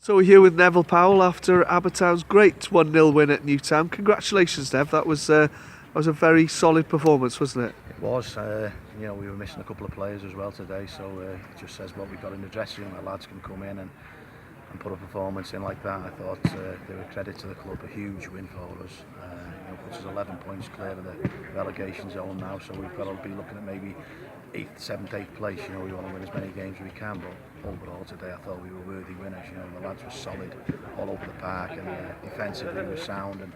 So we're here with Neville Powell after Abertown's great 1-0 win at Newtown. Congratulations, Nev. That was a very solid performance, wasn't it? It was. We were missing a couple of players as well today, so it just says what we've got in the dressing room. The lads can come in and put a performance in like that. I thought they were credit to the club, a huge win for us. Puts us 11 points clear of the relegation zone now, so we've got to be looking at maybe 8th, 7th, 8th place. We want to win as many games as we can, but overall today I thought we were worthy winners. The lads were solid all over the park, and defensively we were sound. And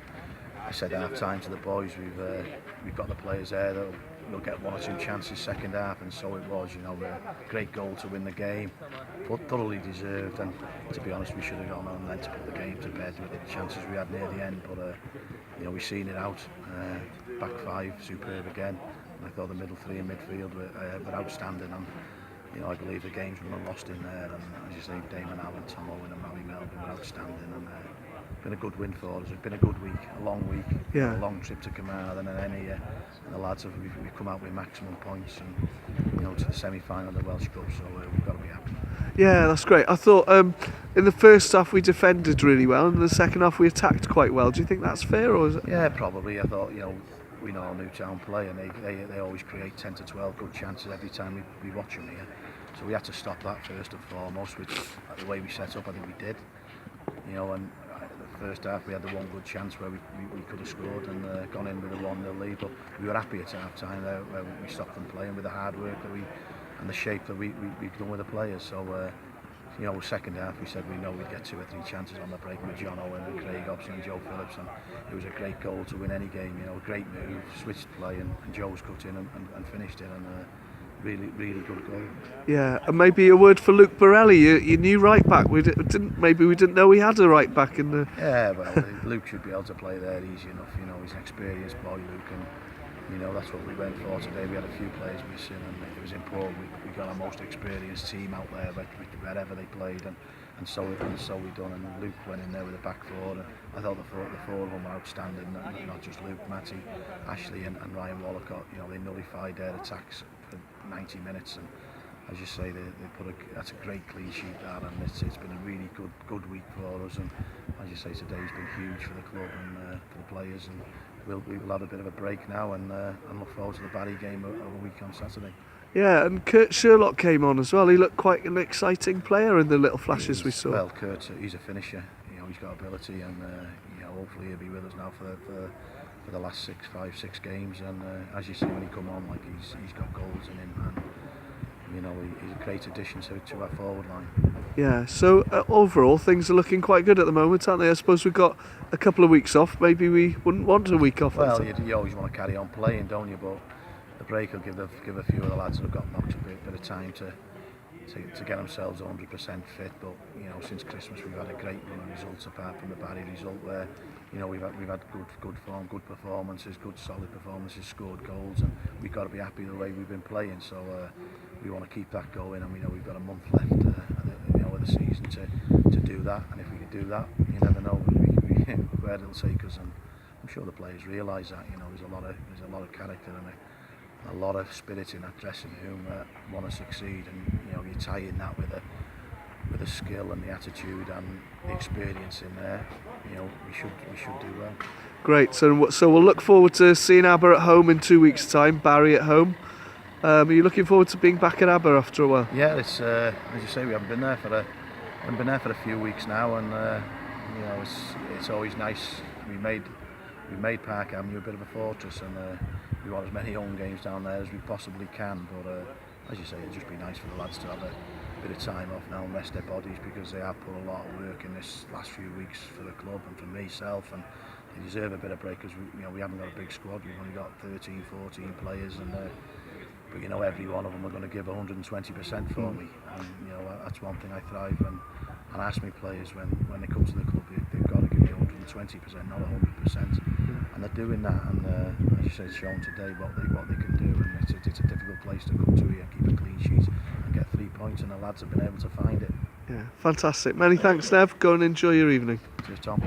I said at half time to the boys, we've got the players there that we'll get one or two chances second half, and so it was. A great goal to win the game, but thoroughly deserved. And to be honest, we should have gone on then to put the game to bed with the chances we had near the end. But we've seen it out. Back five, superb again. And I thought the middle three in midfield were outstanding. And I believe the games were lost in there. And as you say, Damon Allen, Tom Owen, and Matty Melvin were outstanding. And been a good win for us. It's been a good week, a long week, a long trip to Carmarthen and then here. And the lads we've come out with maximum points and to the semi-final of the Welsh Cup. So we've got to be happy. Yeah, that's great. I thought in the first half we defended really well, and in the second half we attacked quite well. Do you think that's fair, or is it? Yeah, probably. I thought we know Newtown play, and they always create 10 to 12 good chances every time we watch them here. So we had to stop that first and foremost, which the way we set up, I think we did. And the first half we had the one good chance where we could have scored and gone in with a 1-0 lead, but we were happy at half time where we stopped them playing with the hard work and the shape that we've done with the players. So second half we said we know we'd get 2 or 3 chances on the break with John Owen and Craig Hobson and Joe Phillips, and it was a great goal to win any game. A great move, switched play, and Joe's cut in and finished it, and really good goal. Yeah, and maybe a word for Luke Borelli, your new right back. We didn't know we had a right back in the. Yeah, well, Luke should be able to play there easy enough. He's an experienced boy, Luke, and that's what we went for today. We had a few players missing, and it was important. We got our most experienced team out there wherever they played, and so we done. And Luke went in there with a back four, and I thought the four of them were outstanding. Not just Luke, Matty, Ashley, and Ryan Wallacott. They nullified their attacks for 90 minutes, and as you say, that's a great clean sheet that, and it's been a really good week for us. And as you say, today's been huge for the club and for the players, and we will have a bit of a break now and look forward to the Barry game a week on Saturday. Yeah, and Kurt Sherlock came on as well. He looked quite an exciting player in the little flashes we saw. Well, Kurt, he's a finisher. He's got ability, and hopefully he'll be with us now for the last 6 games. And as you see when he come on, like he's got goals in him, and he's a great addition to our forward line. Yeah, so overall things are looking quite good at the moment, aren't they? I suppose we've got a couple of weeks off. Maybe we wouldn't want a week off. Well, you always want to carry on playing, don't you? But the break will give a few of the lads that have got knocked a bit of time to get themselves 100% fit. But since Christmas we've had a great run of results, apart from the Barry result where we've had good form, good performances, good solid performances, scored goals, and we've got to be happy the way we've been playing. So we want to keep that going, and we've got a month left of the season to do that. And if we could do that, you never know where it'll take us. And I'm sure the players realise that. There's a lot of character and a lot of spirit in that dressing room that want to succeed, and you tie in that with the skill and the attitude and the experience in there. We should do well. Great. So we'll look forward to seeing Aber at home in 2 weeks' time. Barry at home. Are you looking forward to being back at Aber after a while? Yeah, it's as you say, we haven't been there for a few weeks now, and it's always nice. We made Park Avenue a bit of a fortress, and we want as many home games down there as we possibly can. But as you say, it'd just be nice for the lads to have a bit of time off now and rest their bodies, because they have put a lot of work in this last few weeks for the club and for myself, and they deserve a bit of break, because we haven't got a big squad. We've only got 13, 14 players, and but every one of them are going to give 120% for me, and that's one thing I thrive and ask my players when they come to the club. They've got to give me 120%, not 100%, and they're doing that. And as you say, it's shown today what they can do, and it's a difficult place to come to here, keep a clean sheet and get 3 points, and the lads have been able to find it. Yeah, fantastic. Many thanks, Nev. Go and enjoy your evening. Cheers, Tom.